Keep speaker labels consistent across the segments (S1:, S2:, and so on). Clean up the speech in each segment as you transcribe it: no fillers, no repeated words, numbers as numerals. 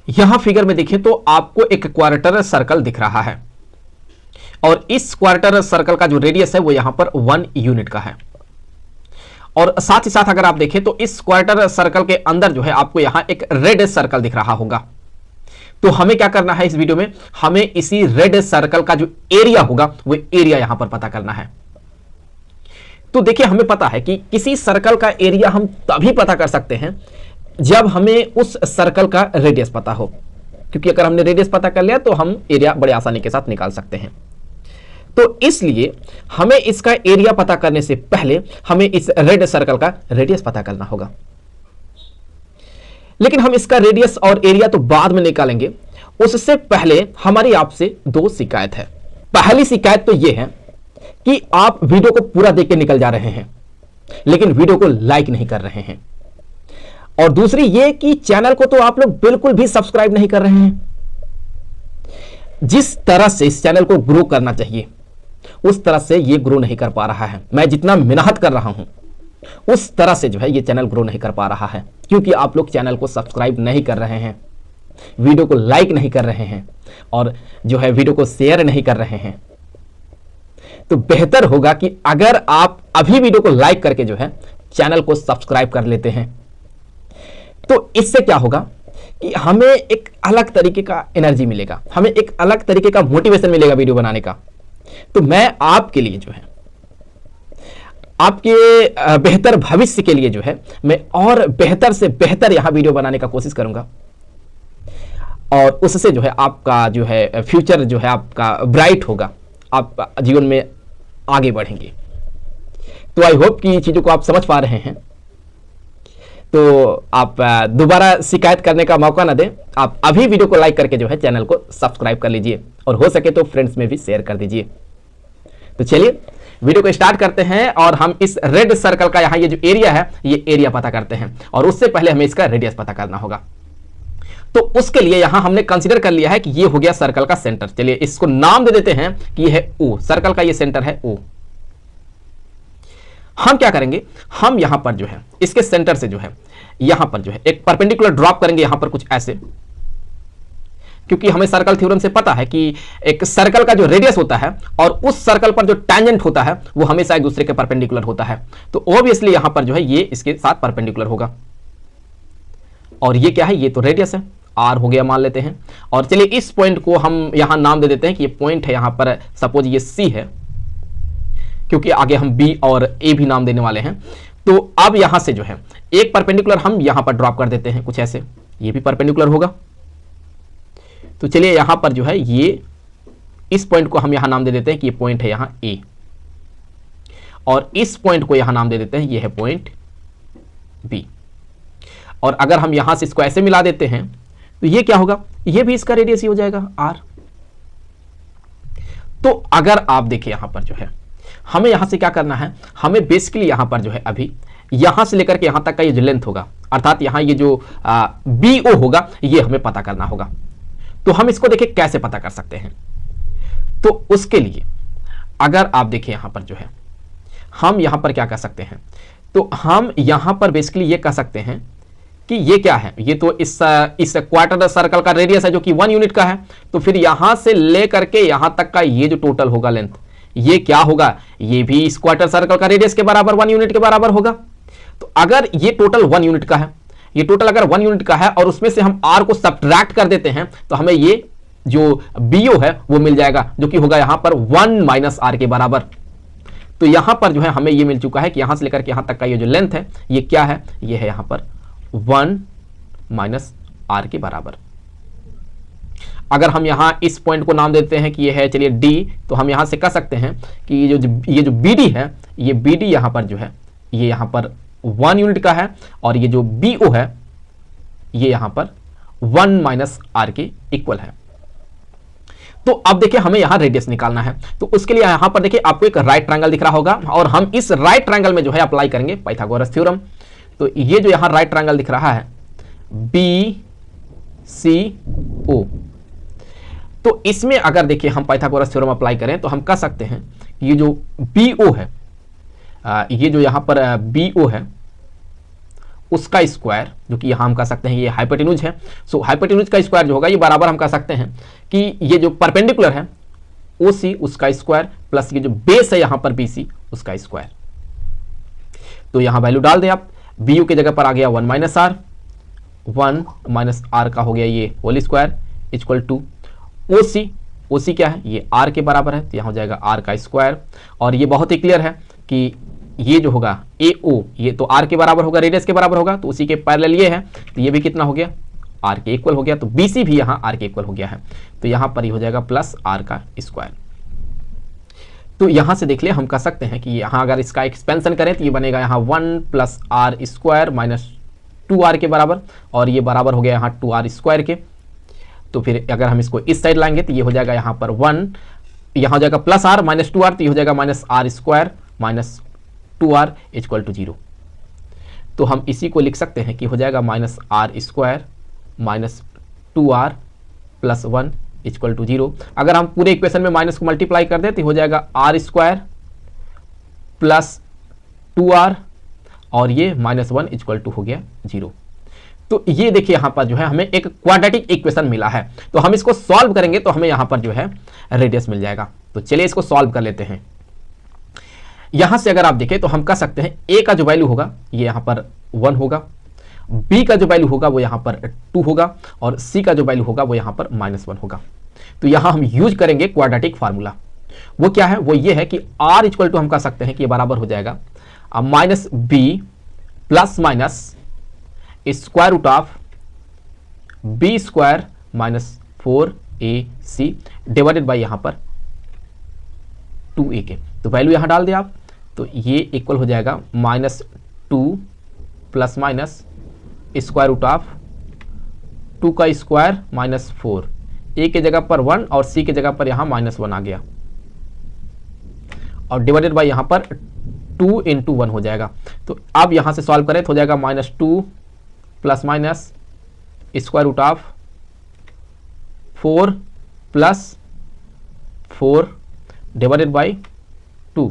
S1: यहां फिगर में देखिए तो आपको एक क्वार्टर सर्कल दिख रहा है और इस क्वार्टर सर्कल का जो रेडियस है वो यहां पर 1 यूनिट का है। और साथ ही साथ अगर आप देखें तो इस क्वार्टर सर्कल के अंदर जो है आपको यहां एक रेड सर्कल दिख रहा होगा। तो हमें क्या करना है इस वीडियो में, हमें इसी रेड सर्कल का जो एरिया होगा वो एरिया यहां पर पता करना है। तो देखिए हमें पता है कि किसी सर्कल का एरिया हम तभी पता कर सकते हैं जब हमें उस सर्कल का रेडियस पता हो, क्योंकि अगर हमने रेडियस पता कर लिया तो हम एरिया बड़े आसानी के साथ निकाल सकते हैं। तो इसलिए हमें इसका एरिया पता करने से पहले हमें इस रेड सर्कल का रेडियस पता करना होगा। लेकिन हम इसका रेडियस और एरिया तो बाद में निकालेंगे, उससे पहले हमारी आपसे दो शिकायत है। पहली शिकायत तो यह है कि आप वीडियो को पूरा देख के निकल जा रहे हैं लेकिन वीडियो को लाइक नहीं कर रहे हैं, और दूसरी ये कि चैनल को तो आप लोग बिल्कुल भी सब्सक्राइब नहीं कर रहे हैं। जिस तरह से इस चैनल को ग्रो करना चाहिए उस तरह से ये ग्रो नहीं कर पा रहा है। मैं जितना मेहनत कर रहा हूं उस तरह से जो है ये चैनल ग्रो नहीं कर पा रहा है, क्योंकि आप लोग चैनल को सब्सक्राइब नहीं कर रहे हैं, वीडियो को लाइक नहीं कर रहे हैं और जो है वीडियो को शेयर नहीं कर रहे हैं। तो बेहतर होगा कि अगर आप अभी वीडियो को लाइक करके जो है चैनल को सब्सक्राइब कर लेते हैं, तो इससे क्या होगा कि हमें एक अलग तरीके का एनर्जी मिलेगा, हमें एक अलग तरीके का मोटिवेशन मिलेगा वीडियो बनाने का। तो मैं आपके लिए जो है, आपके बेहतर भविष्य के लिए जो है मैं और बेहतर से बेहतर यहां वीडियो बनाने का कोशिश करूंगा, और उससे जो है आपका जो है फ्यूचर जो है आपका ब्राइट होगा, आप जीवन में आगे बढ़ेंगे। तो आई होप कि चीजों को आप समझ पा रहे हैं। तो आप दोबारा शिकायत करने का मौका ना दें, आप अभी वीडियो को लाइक करके जो है चैनल को सब्सक्राइब कर लीजिए और हो सके तो फ्रेंड्स में भी शेयर कर दीजिए। तो चलिए वीडियो को स्टार्ट करते हैं और हम इस रेड सर्कल का यहाँ ये जो एरिया है ये एरिया पता करते हैं, और उससे पहले हमें इसका रेडियस पता करना होगा। तो उसके लिए यहां हमने कंसीडर कर लिया है कि ये हो गया सर्कल का सेंटर। चलिए इसको नाम दे देते हैं कि ये है O, सर्कल का ये सेंटर है O। हम क्या करेंगे, हम यहां पर जो है इसके सेंटर से जो है यहां पर जो है एक परपेंडिकुलर ड्रॉप करेंगे, यहां पर कुछ ऐसे, क्योंकि हमें सर्कल थ्योरम से पता है कि एक सर्कल का जो रेडियस होता है और उस सर्कल पर जो टैंजेंट होता है वो हमेशा एक दूसरे के परपेंडिकुलर होता है। तो ऑब्वियसली यहां पर जो है ये इसके साथ परपेंडिकुलर होगा, और ये क्या है, ये तो रेडियस है, R हो गया मान लेते हैं। और चलिए इस पॉइंट को हम यहां नाम दे देते हैं कि ये पॉइंट है, यहां पर सपोज ये C है, क्योंकि आगे हम B और A भी नाम देने वाले हैं। तो अब यहां से जो है एक परपेंडिकुलर हम यहां पर ड्रॉप कर देते हैं कुछ ऐसे, ये भी परपेंडिकुलर होगा। तो चलिए यहां पर जो है ये इस पॉइंट को हम यहां नाम दे देते हैं कि ये पॉइंट है यहां A, और इस पॉइंट को यहां नाम दे देते हैं ये है पॉइंट B। और अगर हम यहां से इसको ऐसे मिला देते हैं तो ये क्या होगा, ये भी इसका रेडियस ही हो जाएगा R। तो अगर आप देखिए यहां पर जो है हमें यहां से क्या करना है, हमें बेसिकली यहां पर जो है अभी यहां से लेकर के यहां तक का ये जो लेंथ होगा, अर्थात यहां ये जो BO होगा ये हमें पता करना होगा। तो हम इसको देखिए कैसे पता कर सकते हैं। तो उसके लिए अगर आप देखिए यहां पर जो है हम यहां पर क्या कर सकते हैं, तो हम यहां पर बेसिकली ये कह सकते हैं कि ये क्या है, ये तो इस क्वार्टर सर्कल का रेडियस है जो कि 1 यूनिट का है। तो फिर यहां से लेकर के यहां तक का ये जो टोटल होगा लेंथ, ये क्या होगा, ये भी इस क्वार्टर सर्कल का रेडियस के बराबर 1 यूनिट के बराबर होगा। तो अगर ये टोटल 1 यूनिट का है, ये टोटल अगर 1 यूनिट का है और उसमें से हम R को सब्ट्रैक्ट कर देते हैं तो हमें ये जो BO है वो मिल जाएगा, जो कि होगा यहां पर 1 - R के बराबर। तो यहां पर जो है हमें ये मिल चुका है कि यहां से लेकर के यहां तक का ये जो लेंथ है ये क्या है, ये है यहां पर 1 - R के बराबर। अगर हम यहां इस पॉइंट को नाम देते हैं कि ये है चलिए D, तो हम यहां से कह सकते हैं कि ये जो BD है, ये BD यहां पर जो है ये यहां पर 1 यूनिट का है, और ये जो BO है ये यहां पर 1 - R के इक्वल है। तो अब देखिए हमें यहां रेडियस निकालना है। तो उसके लिए यहां पर देखिए आपको एक राइट ट्रायंगल दिख रहा होगा, और हम इस राइट ट्रायंगल में जो है अप्लाई करेंगे पाइथागोरस थ्योरम। तो ये जो यहां राइट ट्रायंगल दिख रहा है BCO, तो इसमें अगर देखिए हम पाइथागोरस थ्योरम अप्लाई करें तो हम कह सकते हैं कि ये जो BO है, ये जो यहां पर BO है उसका स्क्वायर, जो कि यहाँ हम कह सकते हैं ये हाइपोटेन्यूज है। सो हाइपोटेन्यूज का स्क्वायर जो होगा ये बराबर हम कह सकते हैं कि ये जो परपेंडिकुलर है OC उसका स्क्वायर प्लस ये जो बेस है यहाँ पर BC उसका स्क्वायर। तो यहाँ वैल्यू डाल दें आप, BU की जगह पर आ गया 1 माइनस आर, 1 माइनस आर का हो गया ये whole square equal to OC। OC क्या है, ये R के बराबर है, तो यहाँ हो जाएगा R का स्क्वायर। और ये बहुत ही क्लियर है कि ये जो होगा AO ये तो R के बराबर होगा, रेडियस के बराबर होगा, तो उसी के पैरेलल ये है, तो ये भी कितना हो गया, R के इक्वल हो गया। तो BC भी यहाँ R के इक्वल हो गया है, तो यहाँ पर ही हो जाएगा प्लस R का स्क्वायर। तो यहाँ से देख लिया, हम कह सकते हैं कि यहाँ अगर इसका एक्सपेंशन करें तो ये बनेगा यहाँ 1 plus R square minus 2R के बराबर, और ये बराबर हो गया यहाँ 2R स्क्वायर के। तो फिर अगर हम इसको इस साइड लाएंगे तो ये हो जाएगा यहाँ पर 1, यहाँ हो जाएगा प्लस R माइनस 2R, तो ये हो जाएगा minus R square minus 2R equal to 0। तो हम इसी को लिख सकते हैं कि हो जाएगा minus R square minus 2R plus 1 equal to 0। अगर हम पूरे इक्वेशन में माइनस को मल्टीप्लाई कर दें तो हो जाएगा R स्क्वायर प्लस 2R और ये माइनस 1 इक्वल टू हो गया 0। तो ये देखिए यहाँ पर जो है हमें एक क्वाड्रेटिक इक्वेशन मिला है, तो हम इसको सॉल्व करेंगे तो हमें यहाँ पर जो है रेडियस मिल जाएगा। तो चलिए इसको सॉल्व कर लेते हैं। यहां से अगर आप देखें तो हम कह सकते हैं A का जो वैल्यू होगा ये यहाँ पर 1 होगा, B का जो वैल्यू होगा वो यहाँ पर 2 होगा, और C का जो वैल्यू होगा वो यहाँ पर -1 होगा। तो यहाँ हम यूज करेंगे क्वाड्रेटिक फार्मूला। वो क्या है, वो ये है कि R इक्वल टू हम कह सकते हैं कि ये बराबर हो जाएगा minus B plus minus square root of B square minus 4AC divided by यहाँ पर 2A के। तो वैल्यू यहाँ डाल दिया आप, तो ये इक्वल हो जाएगा -2 plus minus square root of 2 का स्क्वायर माइनस 4, A के जगह पर 1 और C के जगह पर यहाँ -1 आ गया, और डिवाइडेड बाई यहाँ पर 2 इंटू 1 हो जाएगा। तो अब यहाँ से सॉल्व करें तो हो जाएगा -2 plus minus square root of 4 plus 4 divided by 2।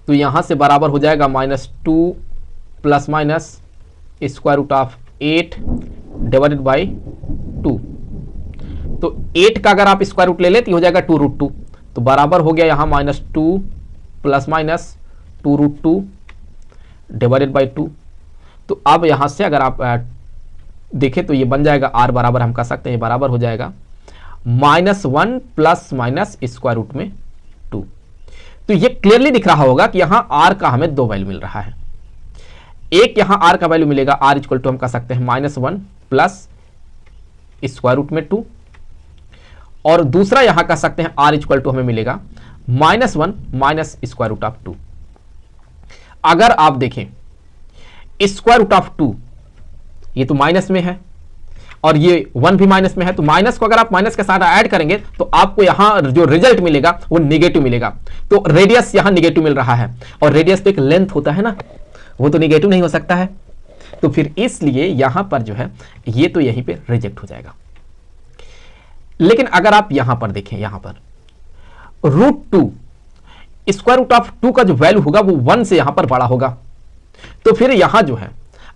S1: तो यहां से बराबर हो जाएगा -2 plus minus square root of 8 divided by 2। तो 8 का अगर आप स्क्वायर रूट ले लेते हो जाएगा 2√2, तो बराबर हो गया यहां -2 प्लस माइनस 2√2 डिवाइडेड बाई 2। तो अब यहां से अगर आप देखें तो ये बन जाएगा R बराबर हम कह सकते हैं बराबर हो जाएगा -1 प्लस माइनस स्क्वायर रूट में 2। तो ये क्लियरली दिख रहा होगा कि यहां R का हमें 2 वैल्यू मिल रहा है। एक यहां R का वैल्यू मिलेगा, R इक्वल टू हम कह सकते हैं -1 प्लस स्क्वायर रूट में 2, और दूसरा यहां कह सकते हैं R इक्वल टू हमें मिलेगा -1 माइनस स्क्वायर रूट ऑफ 2। अगर आप देखें स्क्वायर रूट ऑफ 2 ये तो माइनस में है और ये 1 भी माइनस में है, तो माइनस को अगर आप माइनस के साथ ऐड करेंगे तो आपको यहां जो रिजल्ट मिलेगा वो नेगेटिव मिलेगा। तो रेडियस यहां नेगेटिव मिल रहा है, और रेडियस तो एक लेंथ होता है ना, वो तो नेगेटिव नहीं हो सकता है। तो फिर इसलिए यहां पर जो है ये तो यहीं पे रिजेक्ट हो जाएगा। लेकिन अगर आप यहां पर देखें, यहां पर √2 स्क्वायर रूट ऑफ 2 का जो वैल्यू होगा वो 1 से यहां पर बड़ा होगा, तो फिर यहां जो है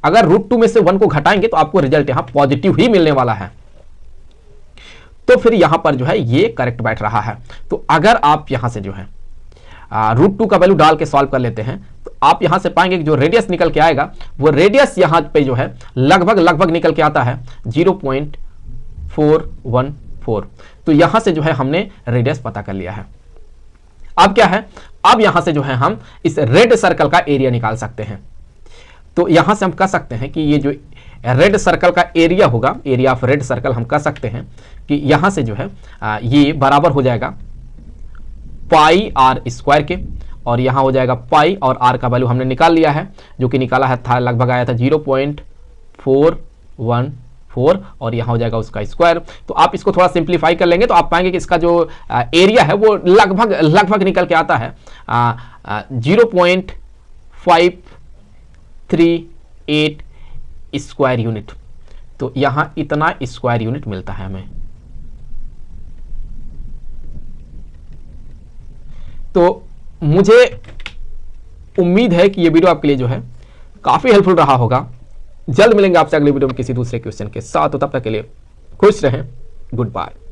S1: अगर √2 में से 1 को घटाएंगे तो आपको रिजल्ट यहां पॉजिटिव ही मिलने वाला है। तो फिर यहां पर जो है ये करेक्ट बैठ रहा है। तो अगर आप यहां से जो है √2 का वैल्यू डाल के सॉल्व कर लेते हैं तो आप यहां से पाएंगे कि जो रेडियस निकल के आएगा वो रेडियस यहां पे जो है लगभग निकल के आता है 0.414। तो यहां से जो है हमने रेडियस पता कर लिया है। अब क्या है, अब यहां से जो है हम इस रेड सर्कल का एरिया निकाल सकते हैं। तो यहां से हम कह सकते हैं कि ये जो रेड सर्कल का एरिया होगा, एरिया ऑफ रेड सर्कल, हम कह सकते हैं कि यहां से जो है ये बराबर हो जाएगा पाई आर स्क्वायर के, और यहां हो जाएगा पाई, और आर का वैल्यू हमने निकाल लिया है, जो कि निकाला है था लगभग आया था 0.414, और यहां हो जाएगा उसका स्क्वायर। तो आप इसको थोड़ा सिंप्लीफाई कर लेंगे तो आप पाएंगे कि इसका जो एरिया है वो लगभग निकल के आता है 0.538 स्क्वायर यूनिट। तो यहां इतना स्क्वायर यूनिट मिलता है हमें। तो मुझे उम्मीद है कि ये वीडियो आपके लिए जो है काफी हेल्पफुल रहा होगा। जल्द मिलेंगे आपसे अगले वीडियो में किसी दूसरे क्वेश्चन के साथ, तो तब तक के लिए खुश रहें। Good bye.